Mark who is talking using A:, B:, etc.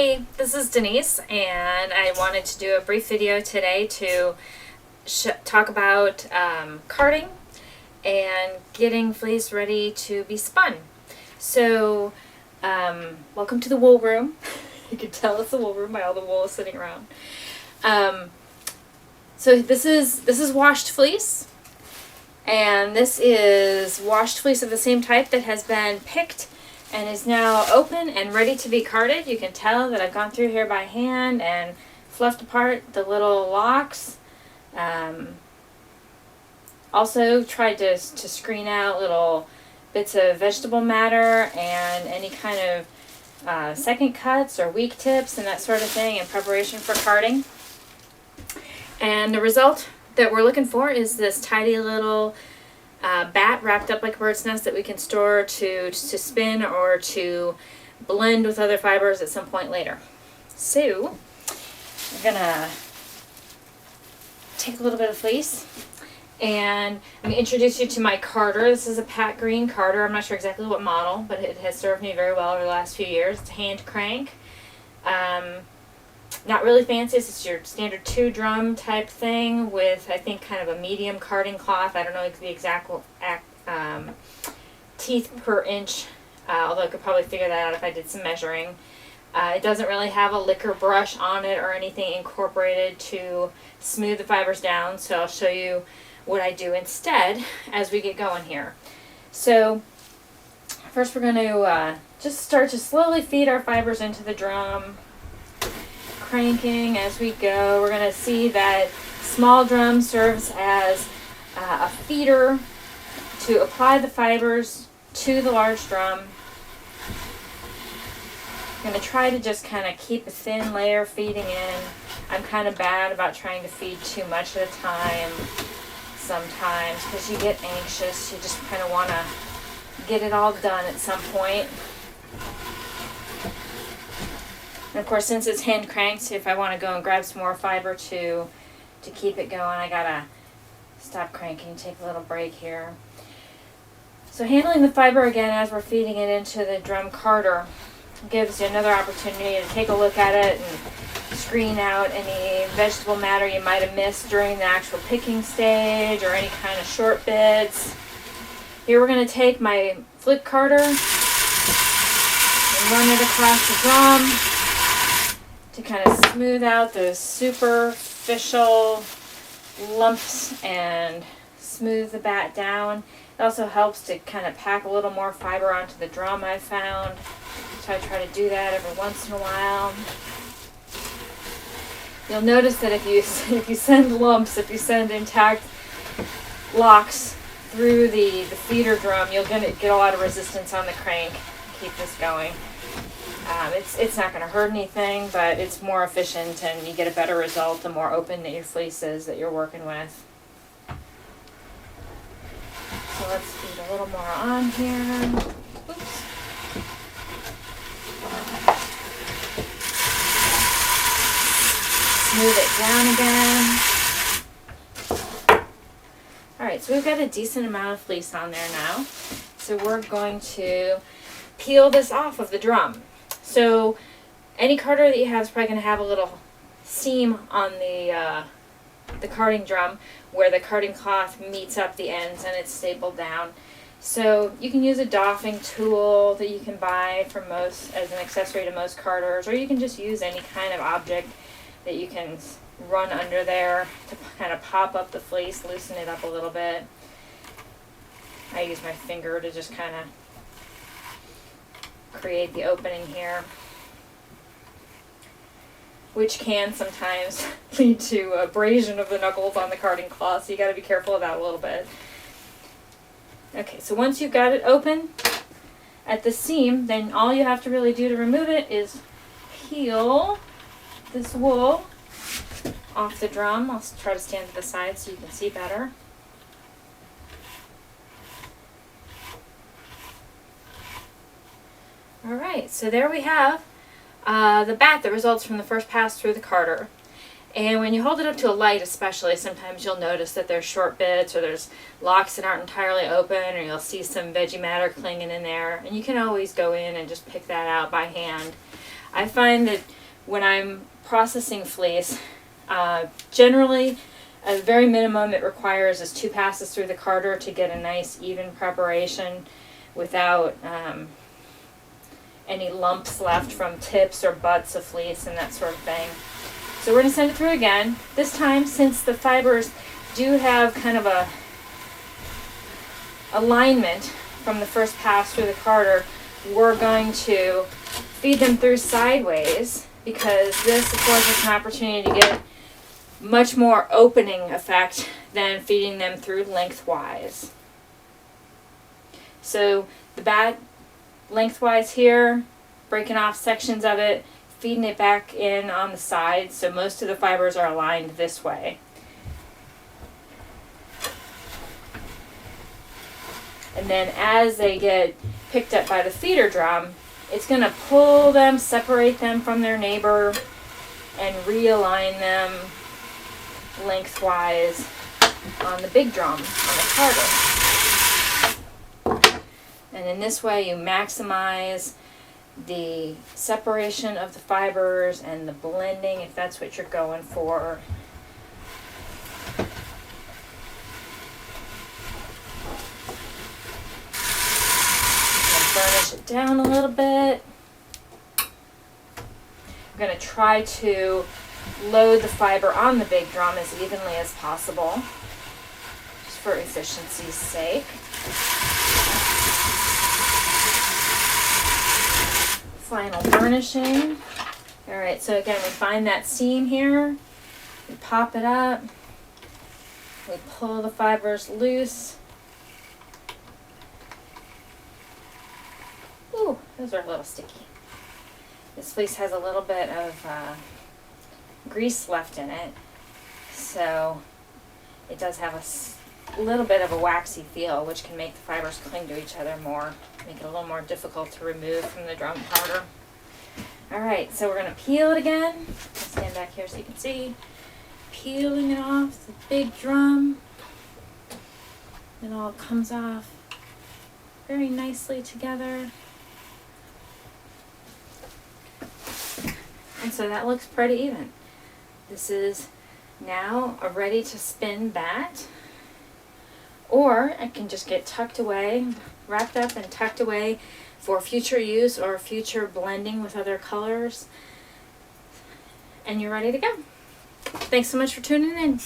A: Hey, this is Denise, and I wanted to do a brief video today to talk about carding and getting fleece ready to be spun. So, welcome to the wool room. You can tell it's the wool room by all the wool sitting around. So this is washed fleece, and this is washed fleece of the same type that has been picked and is now open and ready to be carded. You can tell that I've gone through here by hand and fluffed apart the little locks. Also tried to screen out little bits of vegetable matter and any kind of second cuts or weak tips and that sort of thing in preparation for carding. And the result that we're looking for is this tidy little bat wrapped up like a bird's nest that we can store to spin or to blend with other fibers at some point later. So I'm gonna take a little bit of fleece and I'm gonna introduce you to my carder. This is a Pat Green carder. I'm not sure exactly what model, but it has served me very well over the last few years. It's hand crank. Not really fancy. It's your standard 2-drum type thing with, I think, kind of a medium carding cloth. I don't know the exact teeth per inch, although I could probably figure that out if I did some measuring. It doesn't really have a liquor brush on it or anything incorporated to smooth the fibers down, so I'll show you what I do instead as we get going here. So first we're going to just start to slowly feed our fibers into the drum, cranking as we go. We're going to see that small drum serves as a feeder to apply the fibers to the large drum. I'm going to try to just kind of keep a thin layer feeding in. I'm kind of bad about trying to feed too much at a time sometimes because you get anxious. You just kind of want to get it all done at some point. And of course, since it's hand cranked, if I want to go and grab some more fiber to keep it going, I gotta stop cranking, take a little break here. So handling the fiber again as we're feeding it into the drum carder gives you another opportunity to take a look at it and screen out any vegetable matter you might have missed during the actual picking stage or any kind of short bits. Here we're going to take my flick carder and run it across the drum to kind of smooth out those superficial lumps and smooth the bat down. It also helps to kind of pack a little more fiber onto the drum, I've found. So I try to do that every once in a while. You'll notice that if you send lumps, if you send intact locks through the feeder drum, you'll get a lot of resistance on the crank. Keep this going. It's not going to hurt anything, but it's more efficient and you get a better result the more open that your fleece is that you're working with. So let's feed a little more on here. Oops. Smooth it down again. Alright, so we've got a decent amount of fleece on there now. So we're going to peel this off of the drum. So any carder that you have is probably going to have a little seam on the carding drum where the carding cloth meets up the ends and it's stapled down. So you can use a doffing tool that you can buy from as an accessory to most carders, or you can just use any kind of object that you can run under there to kind of pop up the fleece, loosen it up a little bit. I use my finger to just kind of create the opening here, which can sometimes lead to abrasion of the knuckles on the carding cloth, so you got to be careful of that a little bit. Okay, so once you've got it open at the seam, then all you have to really do to remove it is peel this wool off the drum. I'll try to stand to the side so you can see better. Alright, so there we have the bat that results from the first pass through the carder. And when you hold it up to a light especially, sometimes you'll notice that there's short bits or there's locks that aren't entirely open, or you'll see some veggie matter clinging in there. And you can always go in and just pick that out by hand. I find that when I'm processing fleece, generally, at the very minimum it requires is 2 passes through the carder to get a nice even preparation without any lumps left from tips or butts of fleece and that sort of thing. So we're going to send it through again. This time, since the fibers do have kind of a alignment from the first pass through the carder, we're going to feed them through sideways, because this affords us an opportunity to get much more opening effect than feeding them through lengthwise. So the bat lengthwise here, breaking off sections of it, feeding it back in on the sides, so most of the fibers are aligned this way. And then as they get picked up by the feeder drum, it's going to pull them, separate them from their neighbor, and realign them lengthwise on the big drum, on the carder. And in this way you maximize the separation of the fibers and the blending, if that's what you're going for. Burnish it down a little bit. I'm going to try to load the fiber on the big drum as evenly as possible, just for efficiency's sake. Final burnishing. Alright, so again, we find that seam here, we pop it up, we pull the fibers loose. Ooh, those are a little sticky. This fleece has a little bit of grease left in it, so it does have a little bit of a waxy feel, which can make the fibers cling to each other more, make it a little more difficult to remove from the drum powder. Alright, so we're going to peel it again. I'll stand back here so you can see. Peeling it off the big drum. It all comes off very nicely together. And so that looks pretty even. This is now a ready to spin bat, or it can just get tucked away, wrapped up and tucked away for future use or future blending with other colors, and you're ready to go. Thanks so much for tuning in.